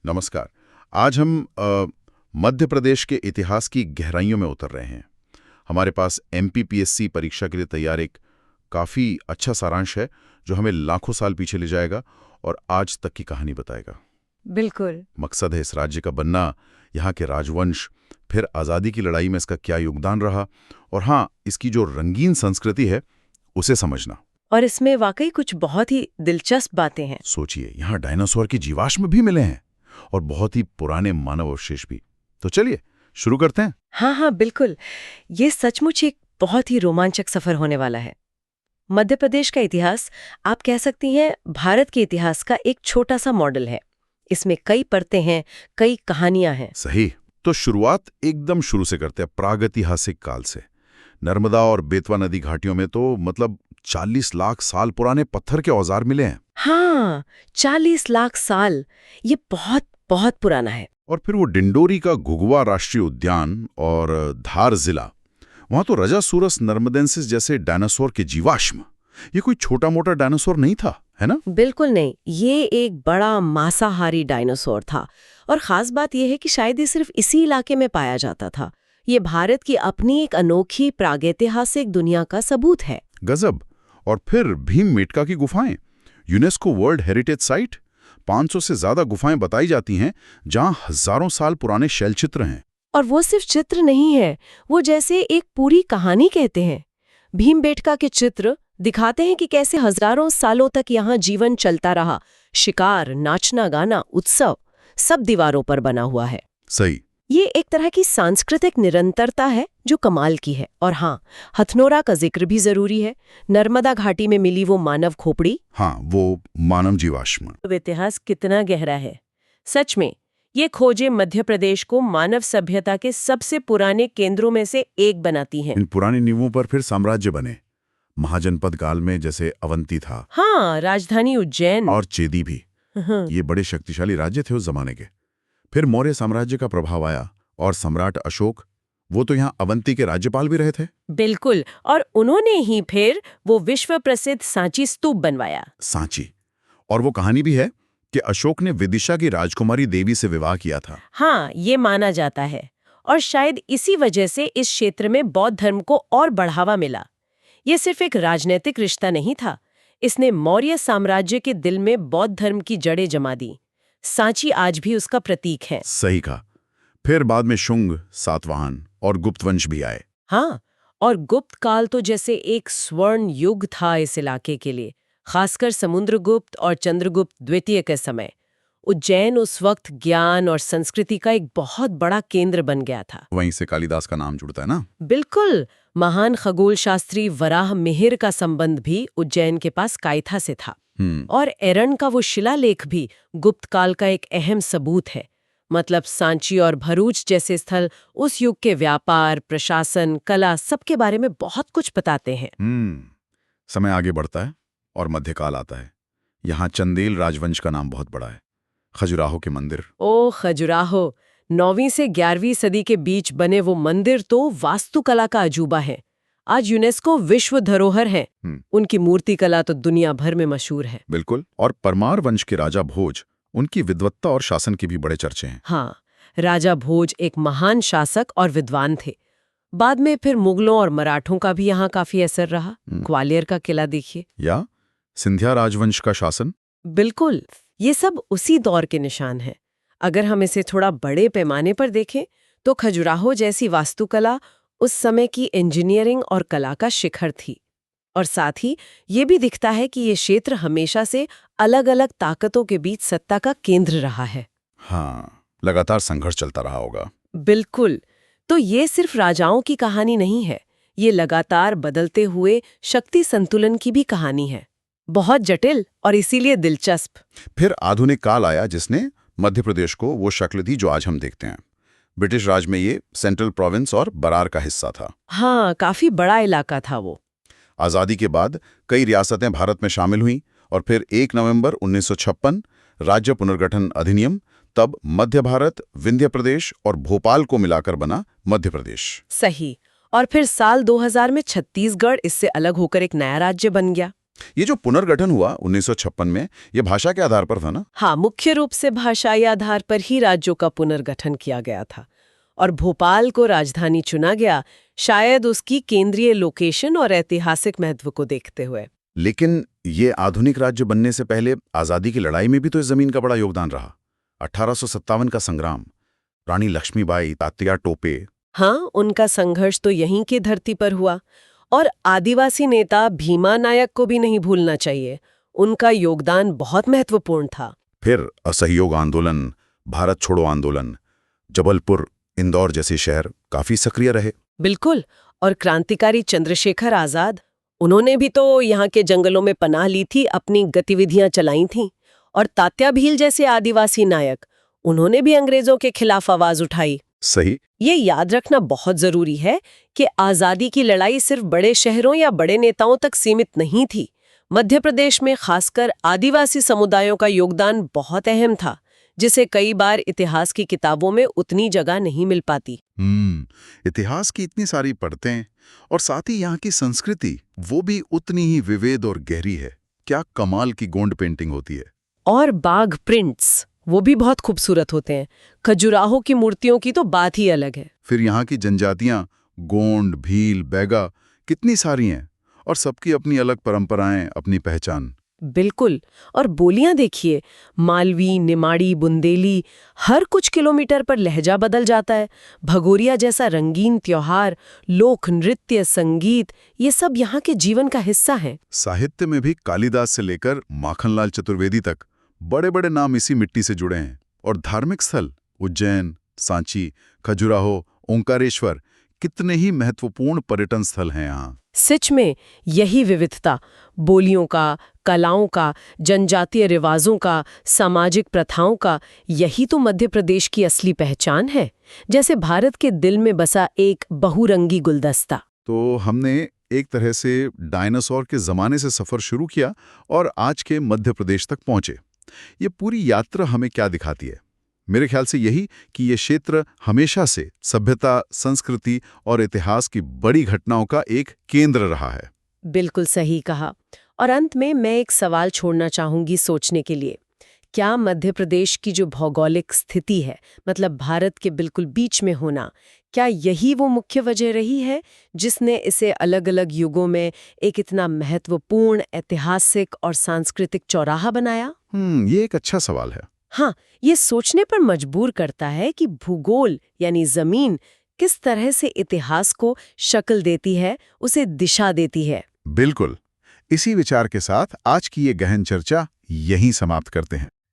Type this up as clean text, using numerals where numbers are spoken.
नमस्कार। आज हम मध्य प्रदेश के इतिहास की गहराइयों में उतर रहे हैं। हमारे पास एमपीपीएससी परीक्षा के लिए तैयार एक काफ़ी अच्छा सारांश है जो हमें लाखों साल पीछे ले जाएगा और आज तक की कहानी बताएगा। बिल्कुल। मकसद है इस राज्य का बनना, यहाँ के राजवंश, फिर आज़ादी की लड़ाई में इसका क्या योगदान रहा और हाँ, इसकी जो रंगीन संस्कृति है उसे समझना। और इसमें वाकई कुछ बहुत ही दिलचस्प बातें हैं। सोचिए, यहाँ डायनासोर की जीवाश्म भी मिले हैं और बहुत ही पुराने मानव अवशेष भी। तो चलिए शुरू करते हैं। हाँ, बिल्कुल। ये सचमुच एक बहुत ही रोमांचक सफर होने वाला है। मध्य प्रदेश का इतिहास, आप कह सकती हैं, भारत के इतिहास का एक छोटा सा मॉडल है। इसमें कई परतें हैं, कई कहानियां हैं। सही। तो शुरुआत एकदम शुरू से करते हैं, प्रागैतिहासिक काल से। नर्मदा और बेतवा नदी घाटियों में तो 40 लाख साल पुराने पत्थर के औजार मिले हैं। हाँ, 40 लाख साल, ये बहुत बहुत पुराना है। और फिर वो डिंडोरी का घुघुआ राष्ट्रीय उद्यान और धार जिला, वहां तो रजासूरस नर्मदेंसिस जैसे डायनासोर के जीवाश्म। ये कोई छोटा मोटा डायनासोर नहीं था, है ना? बिल्कुल नहीं, ये एक बड़ा मांसाहारी डायनासोर था। और खास बात यह है कि शायद ये सिर्फ इसी इलाके में पाया जाता था। ये भारत की अपनी एक अनोखी प्रागैतिहासिक दुनिया का सबूत है। गजब। और फिर भीमबेटका की गुफाएं, यूनेस्को वर्ल्ड हेरिटेज साइट। 500 से ज्यादा गुफाएं बताई जाती हैं जहां हजारों साल पुराने शैलचित्र हैं। और वो सिर्फ चित्र नहीं है, वो जैसे एक पूरी कहानी कहते हैं। भीमबेटका के चित्र दिखाते हैं कि कैसे हजारों सालों तक यहाँ जीवन चलता रहा। शिकार, नाचना गाना, उत्सव, सब दीवारों पर बना हुआ है। सही। ये एक तरह की सांस्कृतिक निरंतरता है जो कमाल की है। और हाँ, हथनोरा का जिक्र भी जरूरी है। नर्मदा घाटी में मिली वो मानव खोपड़ी, हाँ, वो मानव जीवाश्म। इतिहास कितना गहरा है। सच में ये खोजें मध्य प्रदेश को मानव सभ्यता के सबसे पुराने केंद्रों में से एक बनाती हैं। इन पुरानी नींवों पर फिर साम्राज्य बने। महाजनपद काल में जैसे अवंती था, हाँ, राजधानी उज्जैन और चेदी भी। ये बड़े शक्तिशाली राज्य थे उस जमाने के। फिर मौर्य साम्राज्य का प्रभाव आया और सम्राट अशोक, वो तो यहाँ अवंती के राज्यपाल भी रहे थे। बिल्कुल। और उन्होंने ही फिर वो विश्व प्रसिद्ध सांची स्तूप बनवाया। सांची। और वो कहानी भी है कि अशोक ने विदिशा की राजकुमारी देवी से विवाह किया था। हाँ, ये माना जाता है। और शायद इसी वजह से इस क्षेत्र में बौद्ध धर्म को और बढ़ावा मिला। ये सिर्फ एक राजनीतिक रिश्ता नहीं था, इसने मौर्य साम्राज्य के दिल में बौद्ध धर्म की जड़ें जमा दी। सांची आज भी उसका प्रतीक है। सही कहा। फिर बाद में शुंग, सातवाहन और गुप्त वंश भी आए। हाँ, और गुप्त काल तो जैसे एक स्वर्ण युग था इस इलाके के लिए, खासकर समुद्रगुप्त और चंद्रगुप्त द्वितीय के समय। उज्जैन उस वक्त ज्ञान और संस्कृति का एक बहुत बड़ा केंद्र बन गया था। वहीं से कालिदास का नाम जुड़ता है ना? बिल्कुल। महान खगोल शास्त्री वराह मिहिर का संबंध भी उज्जैन के पास कायथा से था। और एरन का वो शिलालेख भी गुप्त काल का एक अहम सबूत है। मतलब सांची और भरूच जैसे स्थल उस युग के व्यापार, प्रशासन, कला, सबके बारे में बहुत कुछ बताते हैं। समय आगे बढ़ता है और मध्यकाल आता है। यहाँ चंदेल राजवंश का नाम बहुत बड़ा है। खजुराहो के मंदिर। ओ खजुराहो, 9वीं से 11वीं सदी के बीच बने वो मंदिर तो वास्तुकला का अजूबा है। आज यूनेस्को विश्व धरोहर है। उनकी मूर्ति कला तो दुनिया भर में मशहूर है। बिल्कुल। और परमार वंश के राजा भोज, उनकी विद्वत्ता और शासन के भी बड़े चर्चे हैं। हाँ, राजा भोज एक महान शासक और विद्वान थे। बाद में फिर मुगलों और मराठों का भी यहाँ काफी असर रहा। ग्वालियर का किला देखिए, या सिंधिया राजवंश का शासन। बिल्कुल, ये सब उसी दौर के निशान हैं। अगर हम इसे थोड़ा बड़े पैमाने पर देखें तो खजुराहो जैसी वास्तुकला उस समय की इंजीनियरिंग और कला का शिखर थी। और साथ ही ये भी दिखता है कि ये क्षेत्र हमेशा से अलग अलग ताकतों के बीच सत्ता का केंद्र रहा है। हाँ, लगातार संघर्ष चलता रहा होगा। बिल्कुल। तो ये सिर्फ राजाओं की कहानी नहीं है, ये लगातार बदलते हुए शक्ति संतुलन की भी कहानी है। बहुत जटिल और इसीलिए दिलचस्प। फिर आधुनिक काल आया जिसने मध्य प्रदेश को वो शक्ल दी जो आज हम देखते हैं। ब्रिटिश राज में ये सेंट्रल प्रोविंस और बरार का हिस्सा था। हाँ, काफी बड़ा इलाका था वो। आज़ादी के बाद कई रियासतें भारत में शामिल हुईं और फिर 1 नवंबर 1956 राज्य पुनर्गठन अधिनियम, तब मध्य भारत, विंध्य प्रदेश और भोपाल को मिलाकर बना मध्य प्रदेश। सही। और फिर साल 2000 में छत्तीसगढ़ इससे अलग होकर एक नया राज्य बन गया। ये जो पुनर्गठन हुआ 1956 में, ये भाषा के आधार पर था ना? हाँ, मुख्य रूप से भाषाई आधार पर ही राज्यों का पुनर्गठन किया गया था और भोपाल को राजधानी चुना गया, शायद उसकी केंद्रीय लोकेशन और ऐतिहासिक महत्व को देखते हुए। लेकिन ये आधुनिक राज्य बनने से पहले आज़ादी की लड़ाई में भी तो इस जमीन का बड़ा योगदान रहा। 1857 का संग्राम, रानी लक्ष्मीबाई, तात्या टोपे। हाँ, उनका संघर्ष तो यहीं की धरती पर हुआ और आदिवासी नेता भीमा नायक को भी नहीं भूलना चाहिए। उनका योगदान बहुत महत्वपूर्ण था। फिर असहयोग आंदोलन, भारत छोड़ो आंदोलन, जबलपुर, इंदौर जैसे शहर काफी सक्रिय रहे। बिल्कुल, और क्रांतिकारी चंद्रशेखर आजाद, उन्होंने भी तो यहाँ के जंगलों में पनाह ली थी, अपनी गतिविधियां चलाई थीं। और तात्या भील जैसे आदिवासी नायक, उन्होंने भी अंग्रेजों के खिलाफ आवाज उठाई। सही। ये याद रखना बहुत जरूरी है कि आजादी की लड़ाई सिर्फ बड़े शहरों या बड़े नेताओं तक सीमित नहीं थी। मध्य प्रदेश में खासकर आदिवासी समुदायों का योगदान बहुत अहम था, जिसे कई बार इतिहास की किताबों में उतनी जगह नहीं मिल पाती। इतिहास की इतनी सारी परतें और साथ ही यहाँ की संस्कृति, वो भी उतनी ही विविध और गहरी है। क्या कमाल की गोंड पेंटिंग होती है। और बाघ प्रिंट्स, वो भी बहुत खूबसूरत होते हैं। खजुराहो की मूर्तियों की तो बात ही अलग है। फिर यहाँ की जनजातियां, गोंड, भील, बैगा, कितनी सारी हैं और सबकी अपनी अलग परंपराएं, अपनी पहचान। बिल्कुल, और बोलियां देखिए, मालवी, निमाड़ी, बुंदेली, हर कुछ किलोमीटर पर लहजा बदल जाता है। भगोरिया जैसा रंगीन त्योहार, लोक नृत्य, संगीत, ये सब यहाँ के जीवन का हिस्सा हैं। साहित्य में भी कालिदास से लेकर माखनलाल चतुर्वेदी तक बड़े बड़े नाम इसी मिट्टी से जुड़े हैं। और धार्मिक स्थल, उज्जैन, सांची, खजुराहो, ओंकारेश्वर, कितने ही महत्वपूर्ण पर्यटन स्थल हैं यहाँ। सच में यही विविधता, बोलियों का, कलाओं का, जनजातीय रिवाजों का, सामाजिक प्रथाओं का, यही तो मध्य प्रदेश की असली पहचान है। जैसे भारत के दिल में बसा एक बहुरंगी गुलदस्ता। तो हमने एक तरह से डायनासोर के ज़माने से सफ़र शुरू किया और आज के मध्य प्रदेश तक पहुँचे। ये पूरी यात्रा हमें क्या दिखाती है? मेरे ख्याल से यही कि ये क्षेत्र हमेशा से सभ्यता, संस्कृति और इतिहास की बड़ी घटनाओं का एक केंद्र रहा है। बिल्कुल सही कहा। और अंत में मैं एक सवाल छोड़ना चाहूंगी सोचने के लिए। क्या मध्य प्रदेश की जो भौगोलिक स्थिति है, मतलब भारत के बिल्कुल बीच में होना, क्या यही वो मुख्य वजह रही है जिसने इसे अलग अलग युगों में एक इतना महत्वपूर्ण ऐतिहासिक और सांस्कृतिक चौराहा बनाया? ये एक अच्छा सवाल है। हाँ, ये सोचने पर मजबूर करता है कि भूगोल यानी जमीन किस तरह से इतिहास को शक्ल देती है, उसे दिशा देती है। बिल्कुल। इसी विचार के साथ आज की ये गहन चर्चा यहीं समाप्त करते हैं।